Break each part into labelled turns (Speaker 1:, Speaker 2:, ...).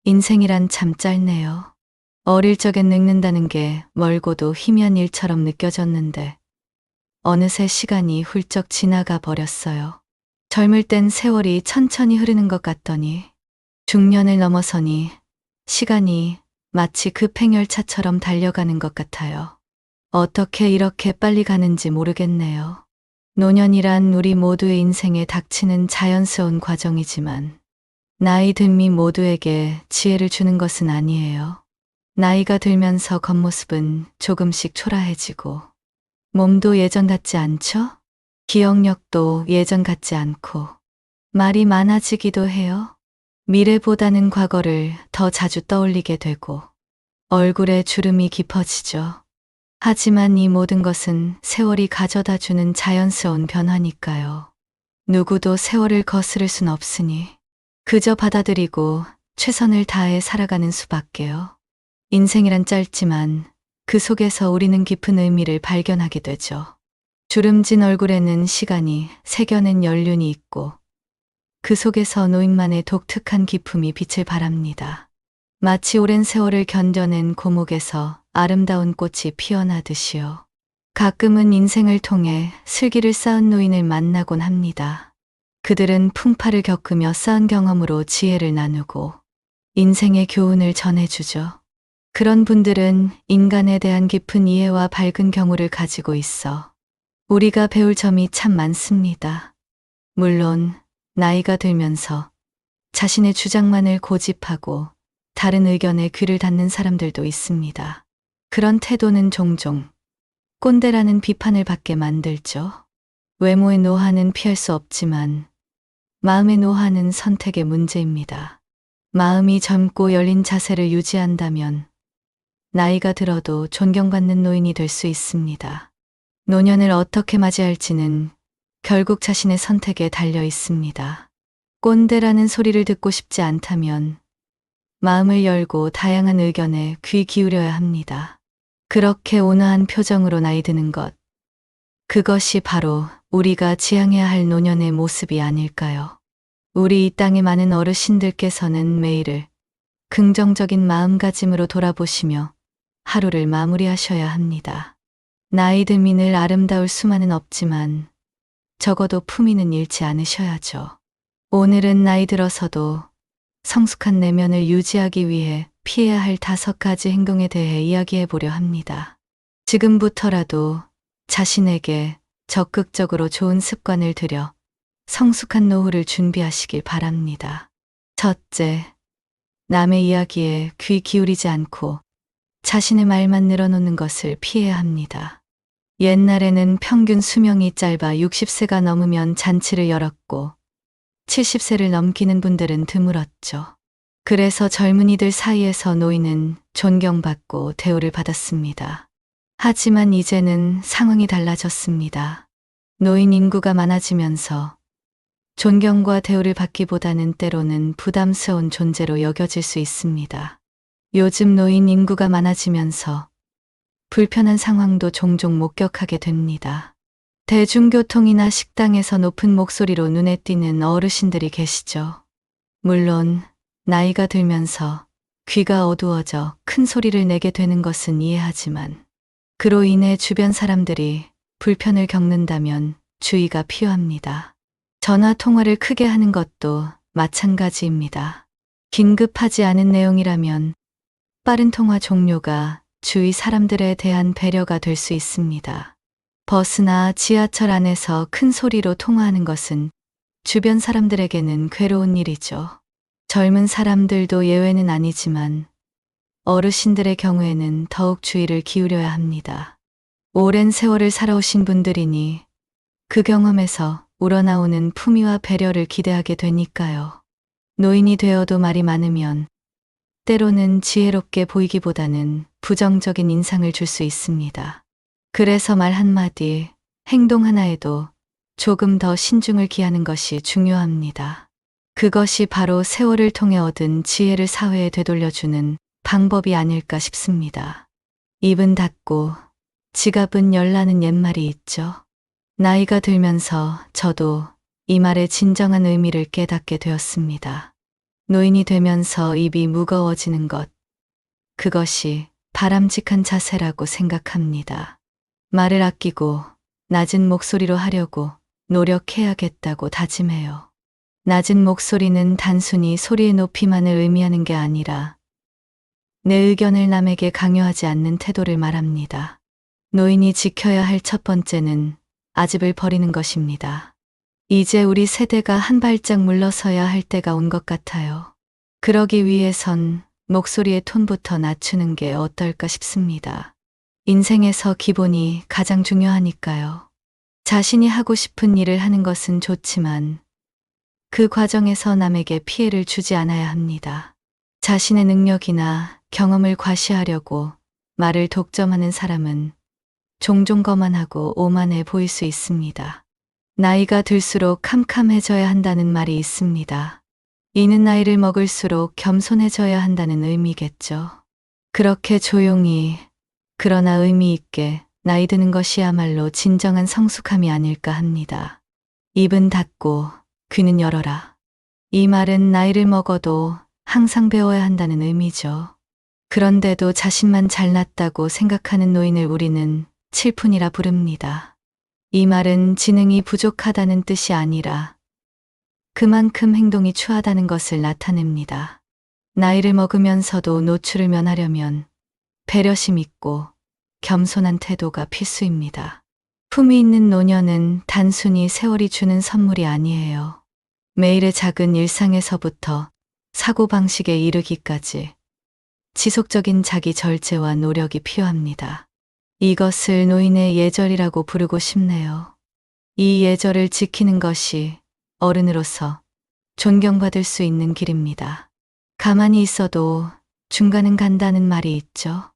Speaker 1: 인생이란 참 짧네요. 어릴 적엔 늙는다는 게 멀고도 희미한 일처럼 느껴졌는데 어느새 시간이 훌쩍 지나가 버렸어요. 젊을 땐 세월이 천천히 흐르는 것 같더니 중년을 넘어서니 시간이 마치 급행열차처럼 달려가는 것 같아요. 어떻게 이렇게 빨리 가는지 모르겠네요. 노년이란 우리 모두의 인생에 닥치는 자연스러운 과정이지만 나이 듦이 모두에게 지혜를 주는 것은 아니에요. 나이가 들면서 겉모습은 조금씩 초라해지고 몸도 예전 같지 않죠? 기억력도 예전 같지 않고 말이 많아지기도 해요. 미래보다는 과거를 더 자주 떠올리게 되고 얼굴에 주름이 깊어지죠. 하지만 이 모든 것은 세월이 가져다 주는 자연스러운 변화니까요. 누구도 세월을 거스를 순 없으니 그저 받아들이고 최선을 다해 살아가는 수밖에요. 인생이란 짧지만 그 속에서 우리는 깊은 의미를 발견하게 되죠. 주름진 얼굴에는 시간이 새겨낸 연륜이 있고 그 속에서 노인만의 독특한 기품이 빛을 발합니다. 마치 오랜 세월을 견뎌낸 고목에서 아름다운 꽃이 피어나듯이요. 가끔은 인생을 통해 슬기를 쌓은 노인을 만나곤 합니다. 그들은 풍파를 겪으며 쌓은 경험으로 지혜를 나누고 인생의 교훈을 전해주죠. 그런 분들은 인간에 대한 깊은 이해와 밝은 경우를 가지고 있어 우리가 배울 점이 참 많습니다. 물론 나이가 들면서 자신의 주장만을 고집하고 다른 의견에 귀를 닫는 사람들도 있습니다. 그런 태도는 종종 꼰대라는 비판을 받게 만들죠. 외모의 노화는 피할 수 없지만 마음의 노화는 선택의 문제입니다. 마음이 젊고 열린 자세를 유지한다면 나이가 들어도 존경받는 노인이 될 수 있습니다. 노년을 어떻게 맞이할지는 결국 자신의 선택에 달려 있습니다. 꼰대라는 소리를 듣고 싶지 않다면 마음을 열고 다양한 의견에 귀 기울여야 합니다. 그렇게 온화한 표정으로 나이 드는 것, 그것이 바로 우리가 지향해야 할 노년의 모습이 아닐까요? 우리 이 땅의 많은 어르신들께서는 매일을 긍정적인 마음가짐으로 돌아보시며 하루를 마무리하셔야 합니다. 나이 듦이 늘 아름다울 수만은 없지만 적어도 품위는 잃지 않으셔야죠. 오늘은 나이 들어서도 성숙한 내면을 유지하기 위해 피해야 할 5가지 행동에 대해 이야기해 보려 합니다. 지금부터라도 자신에게 적극적으로 좋은 습관을 들여 성숙한 노후를 준비하시길 바랍니다. 첫째, 남의 이야기에 귀 기울이지 않고 자신의 말만 늘어놓는 것을 피해야 합니다. 옛날에는 평균 수명이 짧아 60세가 넘으면 잔치를 열었고 70세를 넘기는 분들은 드물었죠. 그래서 젊은이들 사이에서 노인은 존경받고 대우를 받았습니다. 하지만 이제는 상황이 달라졌습니다. 노인 인구가 많아지면서 존경과 대우를 받기보다는 때로는 부담스러운 존재로 여겨질 수 있습니다. 요즘 노인 인구가 많아지면서 불편한 상황도 종종 목격하게 됩니다. 대중교통이나 식당에서 높은 목소리로 눈에 띄는 어르신들이 계시죠. 물론 나이가 들면서 귀가 어두워져 큰 소리를 내게 되는 것은 이해하지만 그로 인해 주변 사람들이 불편을 겪는다면 주의가 필요합니다. 전화 통화를 크게 하는 것도 마찬가지입니다. 긴급하지 않은 내용이라면 빠른 통화 종료가 주위 사람들에 대한 배려가 될 수 있습니다. 버스나 지하철 안에서 큰 소리로 통화하는 것은 주변 사람들에게는 괴로운 일이죠. 젊은 사람들도 예외는 아니지만 어르신들의 경우에는 더욱 주의를 기울여야 합니다. 오랜 세월을 살아오신 분들이니 그 경험에서 우러나오는 품위와 배려를 기대하게 되니까요. 노인이 되어도 말이 많으면 때로는 지혜롭게 보이기보다는 부정적인 인상을 줄 수 있습니다. 그래서 말 한마디, 행동 하나에도 조금 더 신중을 기하는 것이 중요합니다. 그것이 바로 세월을 통해 얻은 지혜를 사회에 되돌려주는 방법이 아닐까 싶습니다. 입은 닫고 지갑은 열라는 옛말이 있죠. 나이가 들면서 저도 이 말의 진정한 의미를 깨닫게 되었습니다. 노인이 되면서 입이 무거워지는 것. 그것이 바람직한 자세라고 생각합니다. 말을 아끼고 낮은 목소리로 하려고 노력해야겠다고 다짐해요. 낮은 목소리는 단순히 소리의 높이만을 의미하는 게 아니라 내 의견을 남에게 강요하지 않는 태도를 말합니다. 노인이 지켜야 할 첫 번째는 아집을 버리는 것입니다. 이제 우리 세대가 한 발짝 물러서야 할 때가 온 것 같아요. 그러기 위해선 목소리의 톤부터 낮추는 게 어떨까 싶습니다. 인생에서 기본이 가장 중요하니까요. 자신이 하고 싶은 일을 하는 것은 좋지만 그 과정에서 남에게 피해를 주지 않아야 합니다. 자신의 능력이나 경험을 과시하려고 말을 독점하는 사람은 종종 거만하고 오만해 보일 수 있습니다. 나이가 들수록 캄캄해져야 한다는 말이 있습니다. 이는 나이를 먹을수록 겸손해져야 한다는 의미겠죠. 그렇게 조용히 그러나 의미 있게 나이 드는 것이야말로 진정한 성숙함이 아닐까 합니다. 입은 닫고 귀는 열어라. 이 말은 나이를 먹어도 항상 배워야 한다는 의미죠. 그런데도 자신만 잘났다고 생각하는 노인을 우리는 칠푼이라 부릅니다. 이 말은 지능이 부족하다는 뜻이 아니라 그만큼 행동이 추하다는 것을 나타냅니다. 나이를 먹으면서도 노출을 면하려면 배려심 있고 겸손한 태도가 필수입니다. 품위 있는 노년은 단순히 세월이 주는 선물이 아니에요. 매일의 작은 일상에서부터 사고방식에 이르기까지 지속적인 자기 절제와 노력이 필요합니다. 이것을 노인의 예절이라고 부르고 싶네요. 이 예절을 지키는 것이 어른으로서 존경받을 수 있는 길입니다. 가만히 있어도 중간은 간다는 말이 있죠.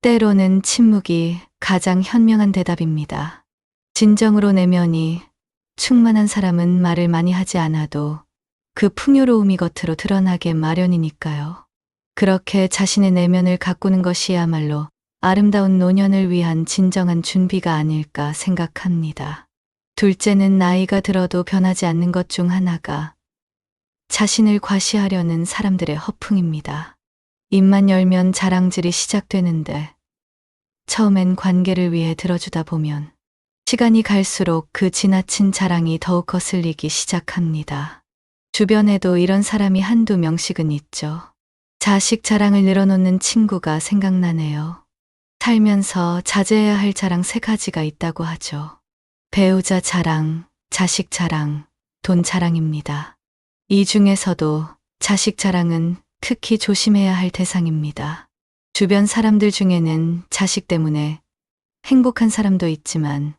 Speaker 1: 때로는 침묵이 가장 현명한 대답입니다. 진정으로 내면이 충만한 사람은 말을 많이 하지 않아도 그 풍요로움이 겉으로 드러나게 마련이니까요. 그렇게 자신의 내면을 가꾸는 것이야말로 아름다운 노년을 위한 진정한 준비가 아닐까 생각합니다. 둘째는 나이가 들어도 변하지 않는 것 중 하나가 자신을 과시하려는 사람들의 허풍입니다. 입만 열면 자랑질이 시작되는데 처음엔 관계를 위해 들어주다 보면 시간이 갈수록 그 지나친 자랑이 더욱 거슬리기 시작합니다. 주변에도 이런 사람이 한두 명씩은 있죠. 자식 자랑을 늘어놓는 친구가 생각나네요. 살면서 자제해야 할 자랑 3가지가 있다고 하죠. 배우자 자랑, 자식 자랑, 돈 자랑입니다. 이 중에서도 자식 자랑은 특히 조심해야 할 대상입니다. 주변 사람들 중에는 자식 때문에 행복한 사람도 있지만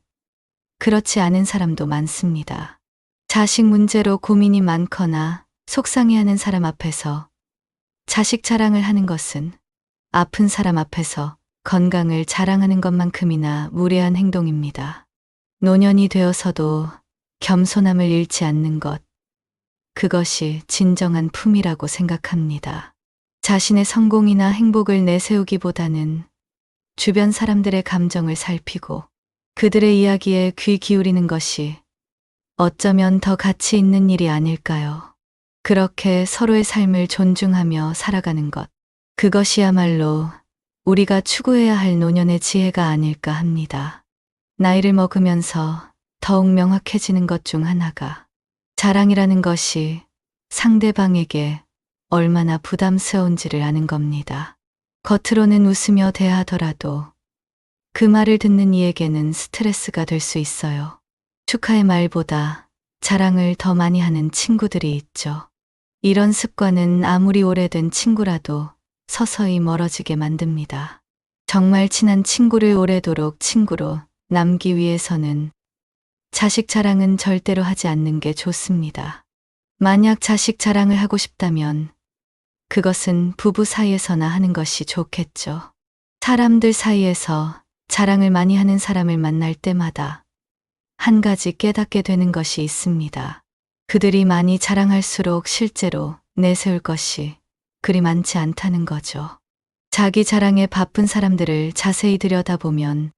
Speaker 1: 그렇지 않은 사람도 많습니다. 자식 문제로 고민이 많거나 속상해하는 사람 앞에서 자식 자랑을 하는 것은 아픈 사람 앞에서 건강을 자랑하는 것만큼이나 무례한 행동입니다. 노년이 되어서도 겸손함을 잃지 않는 것, 그것이 진정한 품이라고 생각합니다. 자신의 성공이나 행복을 내세우기보다는 주변 사람들의 감정을 살피고 그들의 이야기에 귀 기울이는 것이 어쩌면 더 가치 있는 일이 아닐까요? 그렇게 서로의 삶을 존중하며 살아가는 것, 그것이야말로 우리가 추구해야 할 노년의 지혜가 아닐까 합니다. 나이를 먹으면서 더욱 명확해지는 것 중 하나가 자랑이라는 것이 상대방에게 얼마나 부담스러운지를 아는 겁니다. 겉으로는 웃으며 대하더라도 그 말을 듣는 이에게는 스트레스가 될 수 있어요. 축하의 말보다 자랑을 더 많이 하는 친구들이 있죠. 이런 습관은 아무리 오래된 친구라도 서서히 멀어지게 만듭니다. 정말 친한 친구를 오래도록 친구로 남기 위해서는 자식 자랑은 절대로 하지 않는 게 좋습니다. 만약 자식 자랑을 하고 싶다면 그것은 부부 사이에서나 하는 것이 좋겠죠. 사람들 사이에서 자랑을 많이 하는 사람을 만날 때마다 한 가지 깨닫게 되는 것이 있습니다. 그들이 많이 자랑할수록 실제로 내세울 것이 그리 많지 않다는 거죠. 자기 자랑에 바쁜 사람들을 자세히 들여다보면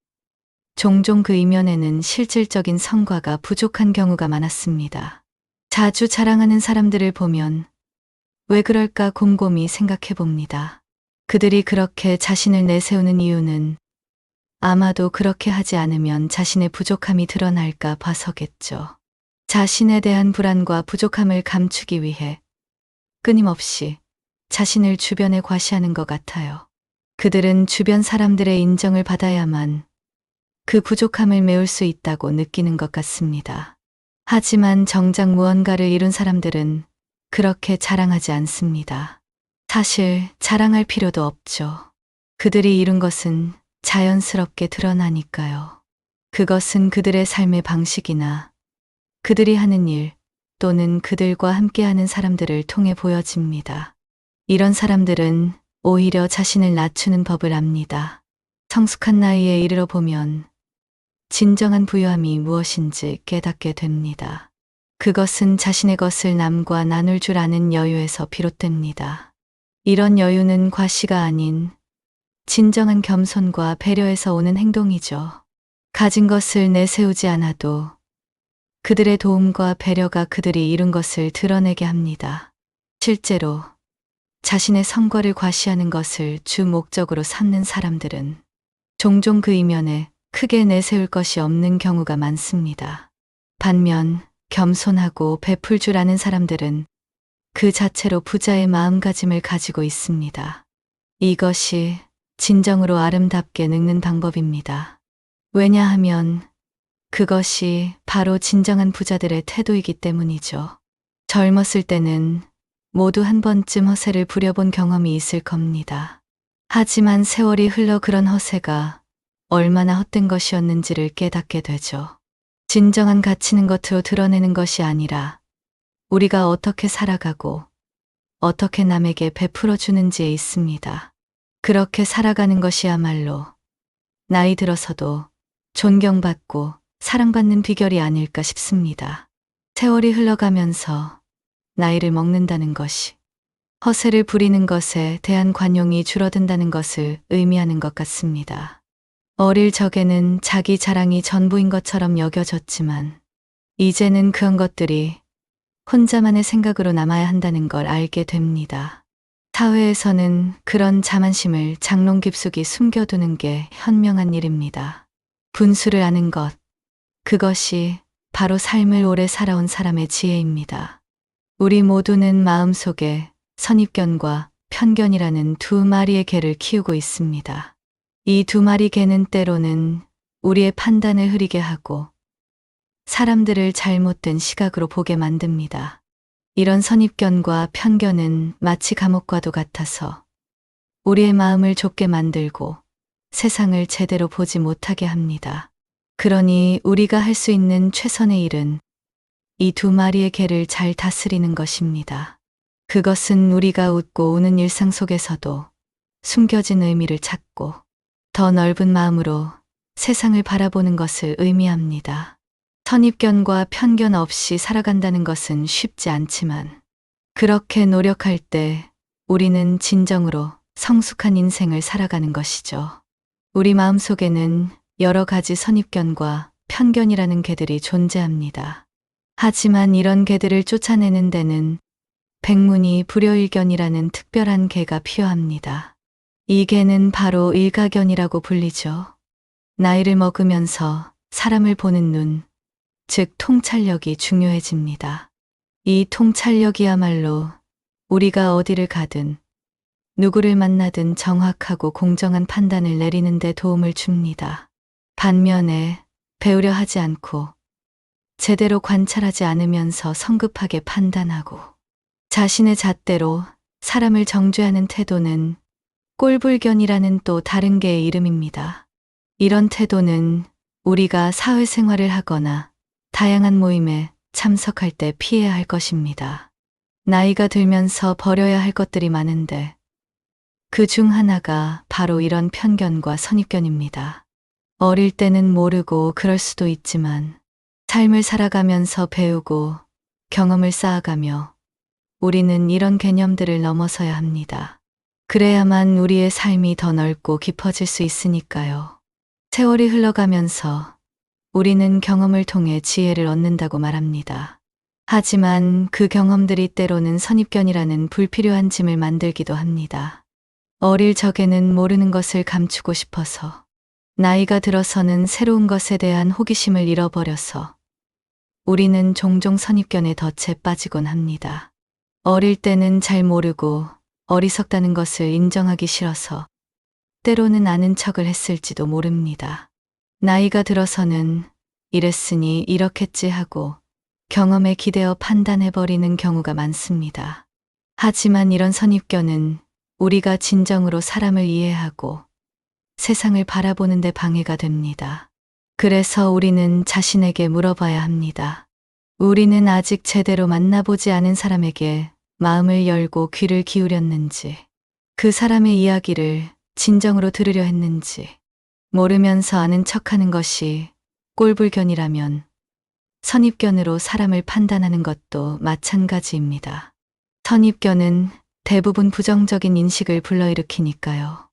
Speaker 1: 종종 그 이면에는 실질적인 성과가 부족한 경우가 많았습니다. 자주 자랑하는 사람들을 보면 왜 그럴까 곰곰이 생각해 봅니다. 그들이 그렇게 자신을 내세우는 이유는 아마도 그렇게 하지 않으면 자신의 부족함이 드러날까 봐서겠죠. 자신에 대한 불안과 부족함을 감추기 위해 끊임없이 자신을 주변에 과시하는 것 같아요. 그들은 주변 사람들의 인정을 받아야만 그 부족함을 메울 수 있다고 느끼는 것 같습니다. 하지만 정작 무언가를 이룬 사람들은 그렇게 자랑하지 않습니다. 사실 자랑할 필요도 없죠. 그들이 이룬 것은 자연스럽게 드러나니까요. 그것은 그들의 삶의 방식이나 그들이 하는 일 또는 그들과 함께하는 사람들을 통해 보여집니다. 이런 사람들은 오히려 자신을 낮추는 법을 압니다. 성숙한 나이에 이르러 보면 진정한 부유함이 무엇인지 깨닫게 됩니다. 그것은 자신의 것을 남과 나눌 줄 아는 여유에서 비롯됩니다. 이런 여유는 과시가 아닌 진정한 겸손과 배려에서 오는 행동이죠. 가진 것을 내세우지 않아도 그들의 도움과 배려가 그들이 이룬 것을 드러내게 합니다. 실제로 자신의 성과를 과시하는 것을 주 목적으로 삼는 사람들은 종종 그 이면에 크게 내세울 것이 없는 경우가 많습니다. 반면 겸손하고 베풀 줄 아는 사람들은 그 자체로 부자의 마음가짐을 가지고 있습니다. 이것이 진정으로 아름답게 늙는 방법입니다. 왜냐하면 그것이 바로 진정한 부자들의 태도이기 때문이죠. 젊었을 때는 모두 한 번쯤 허세를 부려본 경험이 있을 겁니다. 하지만 세월이 흘러 그런 허세가 얼마나 헛된 것이었는지를 깨닫게 되죠. 진정한 가치는 겉으로 드러내는 것이 아니라 우리가 어떻게 살아가고 어떻게 남에게 베풀어 주는지에 있습니다. 그렇게 살아가는 것이야말로 나이 들어서도 존경받고 사랑받는 비결이 아닐까 싶습니다. 세월이 흘러가면서 나이를 먹는다는 것이 허세를 부리는 것에 대한 관용이 줄어든다는 것을 의미하는 것 같습니다. 어릴 적에는 자기 자랑이 전부인 것처럼 여겨졌지만 이제는 그런 것들이 혼자만의 생각으로 남아야 한다는 걸 알게 됩니다. 사회에서는 그런 자만심을 장롱 깊숙이 숨겨두는 게 현명한 일입니다. 분수를 아는 것, 그것이 바로 삶을 오래 살아온 사람의 지혜입니다. 우리 모두는 마음속에 선입견과 편견이라는 두 마리의 개를 키우고 있습니다. 이 두 마리 개는 때로는 우리의 판단을 흐리게 하고 사람들을 잘못된 시각으로 보게 만듭니다. 이런 선입견과 편견은 마치 감옥과도 같아서 우리의 마음을 좁게 만들고 세상을 제대로 보지 못하게 합니다. 그러니 우리가 할 수 있는 최선의 일은 이 두 마리의 개를 잘 다스리는 것입니다. 그것은 우리가 웃고 우는 일상 속에서도 숨겨진 의미를 찾고 더 넓은 마음으로 세상을 바라보는 것을 의미합니다. 선입견과 편견 없이 살아간다는 것은 쉽지 않지만 그렇게 노력할 때 우리는 진정으로 성숙한 인생을 살아가는 것이죠. 우리 마음속에는 여러 가지 선입견과 편견이라는 개들이 존재합니다. 하지만 이런 개들을 쫓아내는 데는 백문이 불여일견이라는 특별한 개가 필요합니다. 이 개는 바로 일가견이라고 불리죠. 나이를 먹으면서 사람을 보는 눈, 즉 통찰력이 중요해집니다. 이 통찰력이야말로 우리가 어디를 가든 누구를 만나든 정확하고 공정한 판단을 내리는 데 도움을 줍니다. 반면에 배우려 하지 않고 제대로 관찰하지 않으면서 성급하게 판단하고 자신의 잣대로 사람을 정죄하는 태도는 꼴불견이라는 또 다른 개의 이름입니다. 이런 태도는 우리가 사회생활을 하거나 다양한 모임에 참석할 때 피해야 할 것입니다. 나이가 들면서 버려야 할 것들이 많은데 그 중 하나가 바로 이런 편견과 선입견입니다. 어릴 때는 모르고 그럴 수도 있지만 삶을 살아가면서 배우고 경험을 쌓아가며 우리는 이런 개념들을 넘어서야 합니다. 그래야만 우리의 삶이 더 넓고 깊어질 수 있으니까요. 세월이 흘러가면서 우리는 경험을 통해 지혜를 얻는다고 말합니다. 하지만 그 경험들이 때로는 선입견이라는 불필요한 짐을 만들기도 합니다. 어릴 적에는 모르는 것을 감추고 싶어서, 나이가 들어서는 새로운 것에 대한 호기심을 잃어버려서 우리는 종종 선입견에 덫에 빠지곤 합니다. 어릴 때는 잘 모르고 어리석다는 것을 인정하기 싫어서 때로는 아는 척을 했을지도 모릅니다. 나이가 들어서는 이랬으니 이렇겠지 하고 경험에 기대어 판단해버리는 경우가 많습니다. 하지만 이런 선입견은 우리가 진정으로 사람을 이해하고 세상을 바라보는 데 방해가 됩니다. 그래서 우리는 자신에게 물어봐야 합니다. 우리는 아직 제대로 만나보지 않은 사람에게 마음을 열고 귀를 기울였는지, 그 사람의 이야기를 진정으로 들으려 했는지, 모르면서 아는 척하는 것이 꼴불견이라면 선입견으로 사람을 판단하는 것도 마찬가지입니다. 선입견은 대부분 부정적인 인식을 불러일으키니까요.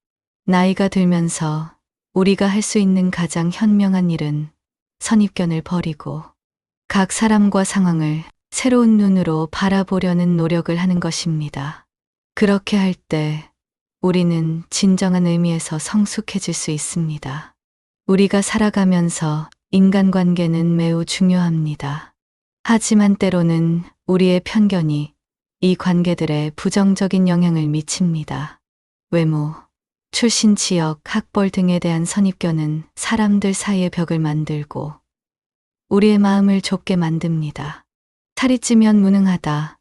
Speaker 1: 나이가 들면서 우리가 할 수 있는 가장 현명한 일은 선입견을 버리고 각 사람과 상황을 새로운 눈으로 바라보려는 노력을 하는 것입니다. 그렇게 할 때 우리는 진정한 의미에서 성숙해질 수 있습니다. 우리가 살아가면서 인간관계는 매우 중요합니다. 하지만 때로는 우리의 편견이 이 관계들에 부정적인 영향을 미칩니다. 외모, 출신 지역, 학벌 등에 대한 선입견은 사람들 사이의 벽을 만들고 우리의 마음을 좁게 만듭니다. 살이 찌면 무능하다,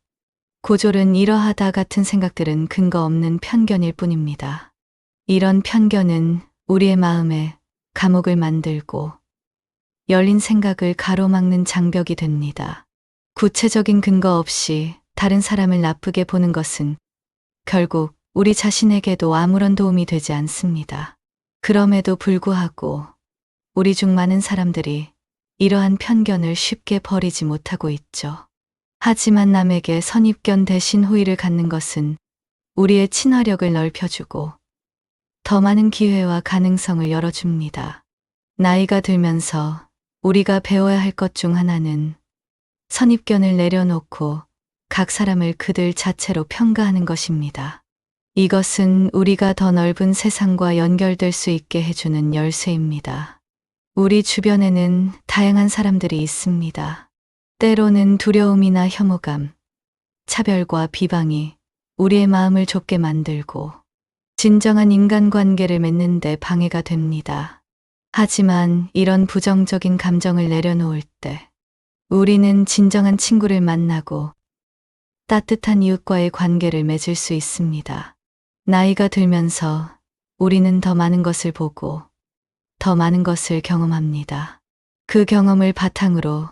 Speaker 1: 고졸은 이러하다 같은 생각들은 근거 없는 편견일 뿐입니다. 이런 편견은 우리의 마음에 감옥을 만들고 열린 생각을 가로막는 장벽이 됩니다. 구체적인 근거 없이 다른 사람을 나쁘게 보는 것은 결국 우리 자신에게도 아무런 도움이 되지 않습니다. 그럼에도 불구하고 우리 중 많은 사람들이 이러한 편견을 쉽게 버리지 못하고 있죠. 하지만 남에게 선입견 대신 호의를 갖는 것은 우리의 친화력을 넓혀주고 더 많은 기회와 가능성을 열어줍니다. 나이가 들면서 우리가 배워야 할 것 중 하나는 선입견을 내려놓고 각 사람을 그들 자체로 평가하는 것입니다. 이것은 우리가 더 넓은 세상과 연결될 수 있게 해주는 열쇠입니다. 우리 주변에는 다양한 사람들이 있습니다. 때로는 두려움이나 혐오감, 차별과 비방이 우리의 마음을 좁게 만들고 진정한 인간관계를 맺는 데 방해가 됩니다. 하지만 이런 부정적인 감정을 내려놓을 때 우리는 진정한 친구를 만나고 따뜻한 이웃과의 관계를 맺을 수 있습니다. 나이가 들면서 우리는 더 많은 것을 보고 더 많은 것을 경험합니다. 그 경험을 바탕으로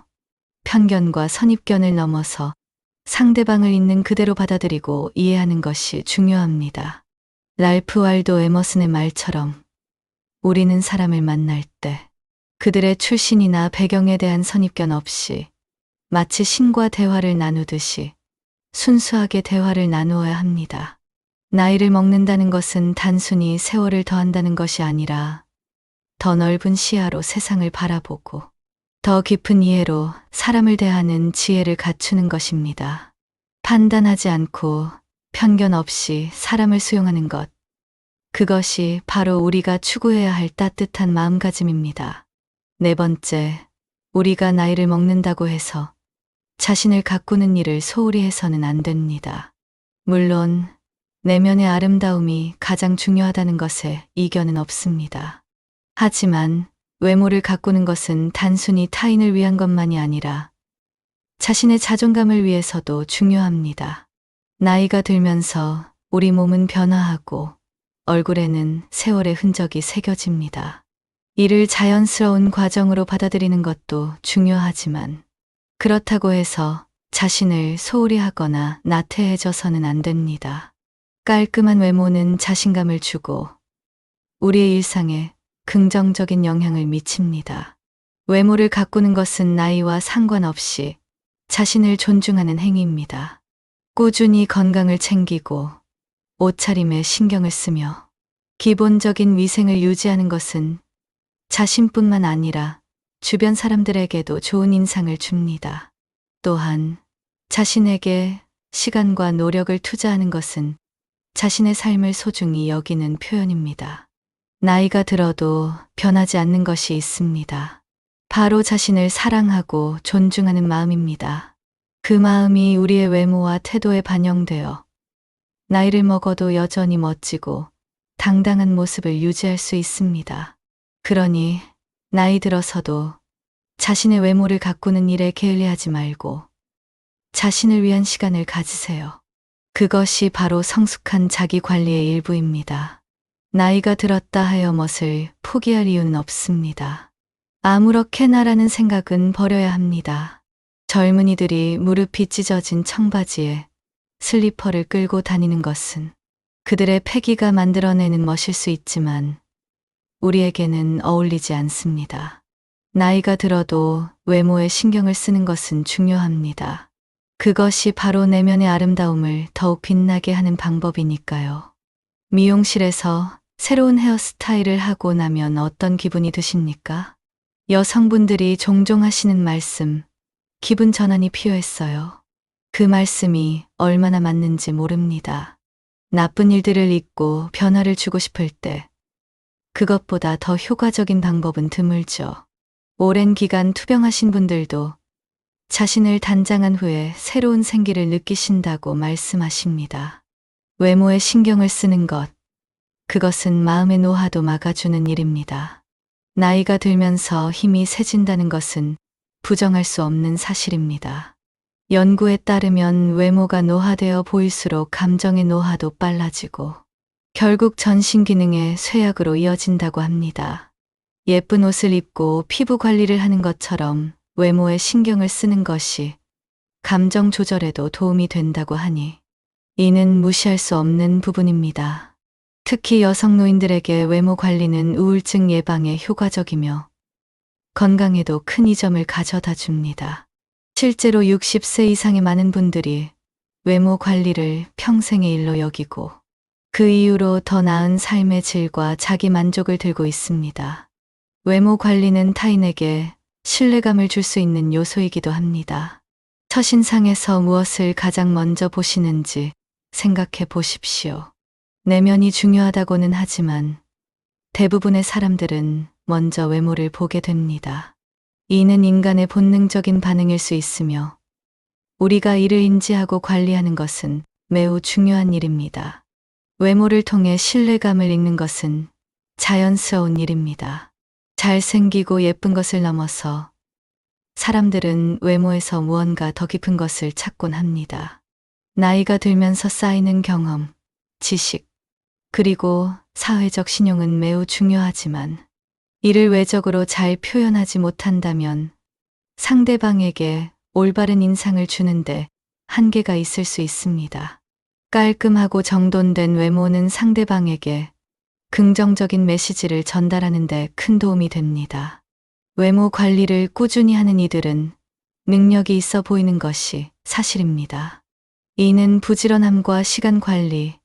Speaker 1: 편견과 선입견을 넘어서 상대방을 있는 그대로 받아들이고 이해하는 것이 중요합니다. 랄프 waldo 에머슨의 말처럼 우리는 사람을 만날 때 그들의 출신이나 배경에 대한 선입견 없이 마치 신과 대화를 나누듯이 순수하게 대화를 나누어야 합니다. 나이를 먹는다는 것은 단순히 세월을 더한다는 것이 아니라 더 넓은 시야로 세상을 바라보고 더 깊은 이해로 사람을 대하는 지혜를 갖추는 것입니다. 판단하지 않고 편견 없이 사람을 수용하는 것, 그것이 바로 우리가 추구해야 할 따뜻한 마음가짐입니다. 네 번째, 우리가 나이를 먹는다고 해서 자신을 가꾸는 일을 소홀히 해서는 안 됩니다. 물론 내면의 아름다움이 가장 중요하다는 것에 이견은 없습니다. 하지만 외모를 가꾸는 것은 단순히 타인을 위한 것만이 아니라 자신의 자존감을 위해서도 중요합니다. 나이가 들면서 우리 몸은 변화하고 얼굴에는 세월의 흔적이 새겨집니다. 이를 자연스러운 과정으로 받아들이는 것도 중요하지만 그렇다고 해서 자신을 소홀히 하거나 나태해져서는 안 됩니다. 깔끔한 외모는 자신감을 주고 우리의 일상에 긍정적인 영향을 미칩니다. 외모를 가꾸는 것은 나이와 상관없이 자신을 존중하는 행위입니다. 꾸준히 건강을 챙기고 옷차림에 신경을 쓰며 기본적인 위생을 유지하는 것은 자신뿐만 아니라 주변 사람들에게도 좋은 인상을 줍니다. 또한 자신에게 시간과 노력을 투자하는 것은 자신의 삶을 소중히 여기는 표현입니다. 나이가 들어도 변하지 않는 것이 있습니다. 바로 자신을 사랑하고 존중하는 마음입니다. 그 마음이 우리의 외모와 태도에 반영되어 나이를 먹어도 여전히 멋지고 당당한 모습을 유지할 수 있습니다. 그러니 나이 들어서도 자신의 외모를 가꾸는 일에 게을리하지 말고 자신을 위한 시간을 가지세요. 그것이 바로 성숙한 자기 관리의 일부입니다. 나이가 들었다 하여 멋을 포기할 이유는 없습니다. 아무렇게나라는 생각은 버려야 합니다. 젊은이들이 무릎이 찢어진 청바지에 슬리퍼를 끌고 다니는 것은 그들의 패기가 만들어내는 멋일 수 있지만 우리에게는 어울리지 않습니다. 나이가 들어도 외모에 신경을 쓰는 것은 중요합니다. 그것이 바로 내면의 아름다움을 더욱 빛나게 하는 방법이니까요. 미용실에서 새로운 헤어스타일을 하고 나면 어떤 기분이 드십니까? 여성분들이 종종 하시는 말씀, 기분 전환이 필요했어요. 그 말씀이 얼마나 맞는지 모릅니다. 나쁜 일들을 잊고 변화를 주고 싶을 때 그것보다 더 효과적인 방법은 드물죠. 오랜 기간 투병하신 분들도 자신을 단장한 후에 새로운 생기를 느끼신다고 말씀하십니다. 외모에 신경을 쓰는 것, 그것은 마음의 노화도 막아주는 일입니다. 나이가 들면서 힘이 세진다는 것은 부정할 수 없는 사실입니다. 연구에 따르면 외모가 노화되어 보일수록 감정의 노화도 빨라지고 결국 전신 기능의 쇠약으로 이어진다고 합니다. 예쁜 옷을 입고 피부 관리를 하는 것처럼 외모에 신경을 쓰는 것이 감정 조절에도 도움이 된다고 하니 이는 무시할 수 없는 부분입니다. 특히 여성 노인들에게 외모 관리는 우울증 예방에 효과적이며 건강에도 큰 이점을 가져다 줍니다. 실제로 60세 이상의 많은 분들이 외모 관리를 평생의 일로 여기고 그 이후로 더 나은 삶의 질과 자기 만족을 들고 있습니다. 외모 관리는 타인에게 신뢰감을 줄 수 있는 요소이기도 합니다. 첫인상에서 무엇을 가장 먼저 보시는지 생각해 보십시오. 내면이 중요하다고는 하지만 대부분의 사람들은 먼저 외모를 보게 됩니다. 이는 인간의 본능적인 반응일 수 있으며 우리가 이를 인지하고 관리하는 것은 매우 중요한 일입니다. 외모를 통해 신뢰감을 읽는 것은 자연스러운 일입니다. 잘생기고 예쁜 것을 넘어서 사람들은 외모에서 무언가 더 깊은 것을 찾곤 합니다. 나이가 들면서 쌓이는 경험, 지식, 그리고 사회적 신용은 매우 중요하지만 이를 외적으로 잘 표현하지 못한다면 상대방에게 올바른 인상을 주는데 한계가 있을 수 있습니다. 깔끔하고 정돈된 외모는 상대방에게 긍정적인 메시지를 전달하는 데 큰 도움이 됩니다. 외모 관리를 꾸준히 하는 이들은 능력이 있어 보이는 것이 사실입니다. 이는 부지런함과 시간 관리,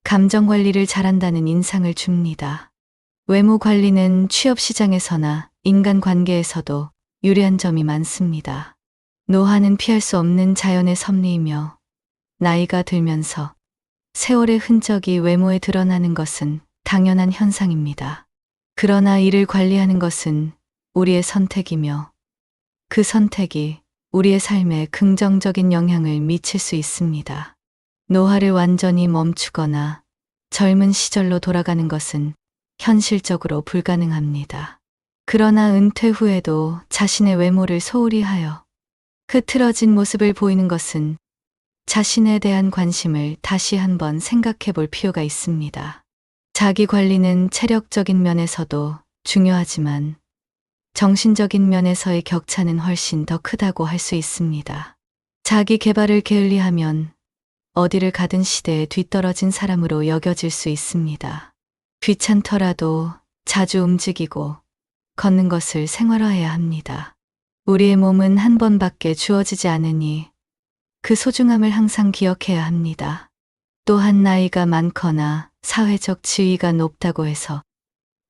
Speaker 1: 감정 관리를 잘한다는 인상을 줍니다. 외모 관리는 취업 시장에서나 인간 관계에서도 유리한 점이 많습니다. 노화는 피할 수 없는 자연의 섭리이며 나이가 들면서 세월의 흔적이 외모에 드러나는 것은 당연한 현상입니다. 그러나 이를 관리하는 것은 우리의 선택이며 그 선택이 우리의 삶에 긍정적인 영향을 미칠 수 있습니다. 노화를 완전히 멈추거나 젊은 시절로 돌아가는 것은 현실적으로 불가능합니다. 그러나 은퇴 후에도 자신의 외모를 소홀히 하여 흐트러진 모습을 보이는 것은 자신에 대한 관심을 다시 한번 생각해 볼 필요가 있습니다. 자기 관리는 체력적인 면에서도 중요하지만 정신적인 면에서의 격차는 훨씬 더 크다고 할 수 있습니다. 자기 개발을 게을리하면 어디를 가든 시대에 뒤떨어진 사람으로 여겨질 수 있습니다. 귀찮더라도 자주 움직이고 걷는 것을 생활화해야 합니다. 우리의 몸은 한 번밖에 주어지지 않으니 그 소중함을 항상 기억해야 합니다. 또한 나이가 많거나 사회적 지위가 높다고 해서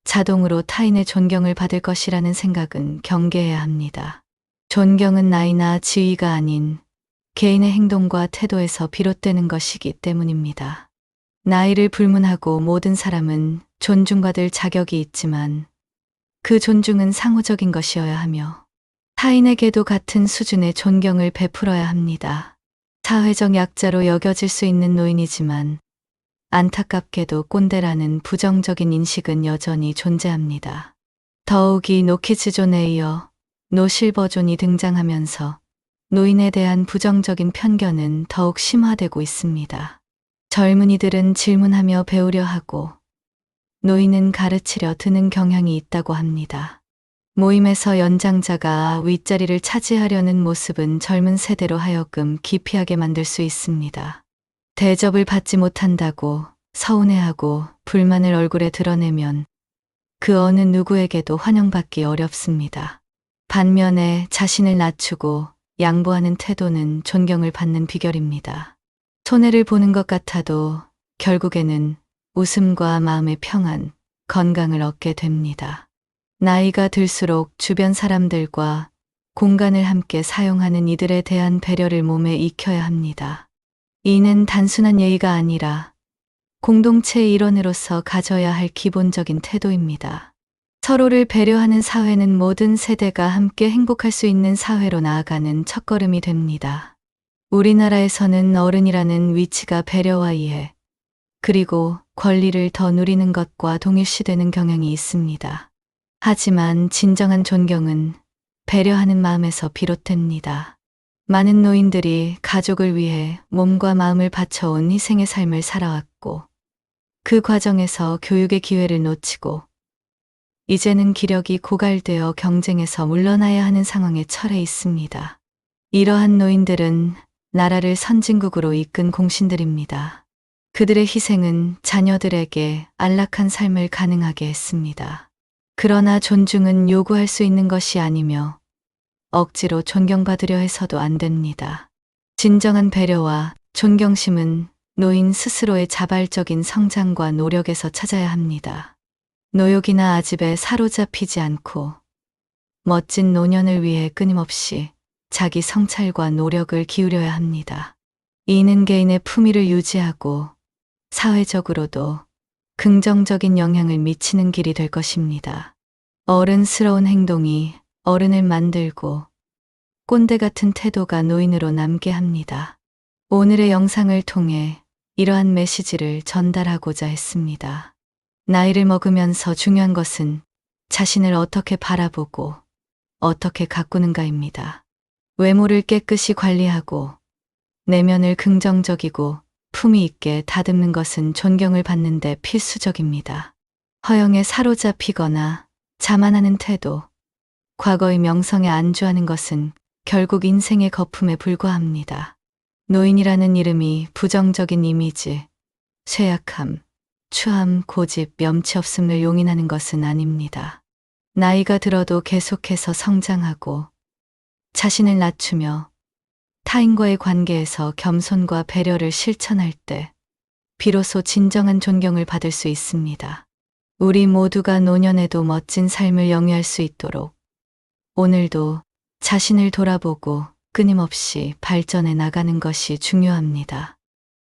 Speaker 1: 자동으로 타인의 존경을 받을 것이라는 생각은 경계해야 합니다. 존경은 나이나 지위가 아닌 개인의 행동과 태도에서 비롯되는 것이기 때문입니다. 나이를 불문하고 모든 사람은 존중받을 자격이 있지만 그 존중은 상호적인 것이어야 하며 타인에게도 같은 수준의 존경을 베풀어야 합니다. 사회적 약자로 여겨질 수 있는 노인이지만 안타깝게도 꼰대라는 부정적인 인식은 여전히 존재합니다. 더욱이 노키즈존에 이어 노실버존이 등장하면서 노인에 대한 부정적인 편견은 더욱 심화되고 있습니다. 젊은이들은 질문하며 배우려 하고 노인은 가르치려 드는 경향이 있다고 합니다. 모임에서 연장자가 윗자리를 차지하려는 모습은 젊은 세대로 하여금 기피하게 만들 수 있습니다. 대접을 받지 못한다고 서운해하고 불만을 얼굴에 드러내면 그 어느 누구에게도 환영받기 어렵습니다. 반면에 자신을 낮추고 양보하는 태도는 존경을 받는 비결입니다. 손해를 보는 것 같아도 결국에는 웃음과 마음의 평안, 건강을 얻게 됩니다. 나이가 들수록 주변 사람들과 공간을 함께 사용하는 이들에 대한 배려를 몸에 익혀야 합니다. 이는 단순한 예의가 아니라 공동체의 일원으로서 가져야 할 기본적인 태도입니다. 서로를 배려하는 사회는 모든 세대가 함께 행복할 수 있는 사회로 나아가는 첫걸음이 됩니다. 우리나라에서는 어른이라는 위치가 배려와 이해, 그리고 권리를 더 누리는 것과 동일시되는 경향이 있습니다. 하지만 진정한 존경은 배려하는 마음에서 비롯됩니다. 많은 노인들이 가족을 위해 몸과 마음을 바쳐온 희생의 삶을 살아왔고 그 과정에서 교육의 기회를 놓치고 이제는 기력이 고갈되어 경쟁에서 물러나야 하는 상황에 처해 있습니다. 이러한 노인들은 나라를 선진국으로 이끈 공신들입니다. 그들의 희생은 자녀들에게 안락한 삶을 가능하게 했습니다. 그러나 존중은 요구할 수 있는 것이 아니며 억지로 존경받으려 해서도 안 됩니다. 진정한 배려와 존경심은 노인 스스로의 자발적인 성장과 노력에서 찾아야 합니다. 노욕이나 아집에 사로잡히지 않고 멋진 노년을 위해 끊임없이 자기 성찰과 노력을 기울여야 합니다. 이는 개인의 품위를 유지하고 사회적으로도 긍정적인 영향을 미치는 길이 될 것입니다. 어른스러운 행동이 어른을 만들고 꼰대 같은 태도가 노인으로 남게 합니다. 오늘의 영상을 통해 이러한 메시지를 전달하고자 했습니다. 나이를 먹으면서 중요한 것은 자신을 어떻게 바라보고 어떻게 가꾸는가입니다. 외모를 깨끗이 관리하고 내면을 긍정적이고 품위 있게 다듬는 것은 존경을 받는 데 필수적입니다. 허영에 사로잡히거나 자만하는 태도, 과거의 명성에 안주하는 것은 결국 인생의 거품에 불과합니다. 노인이라는 이름이 부정적인 이미지, 쇠약함, 추함, 고집, 염치 없음을 용인하는 것은 아닙니다. 나이가 들어도 계속해서 성장하고 자신을 낮추며 타인과의 관계에서 겸손과 배려를 실천할 때 비로소 진정한 존경을 받을 수 있습니다. 우리 모두가 노년에도 멋진 삶을 영위할 수 있도록 오늘도 자신을 돌아보고 끊임없이 발전해 나가는 것이 중요합니다.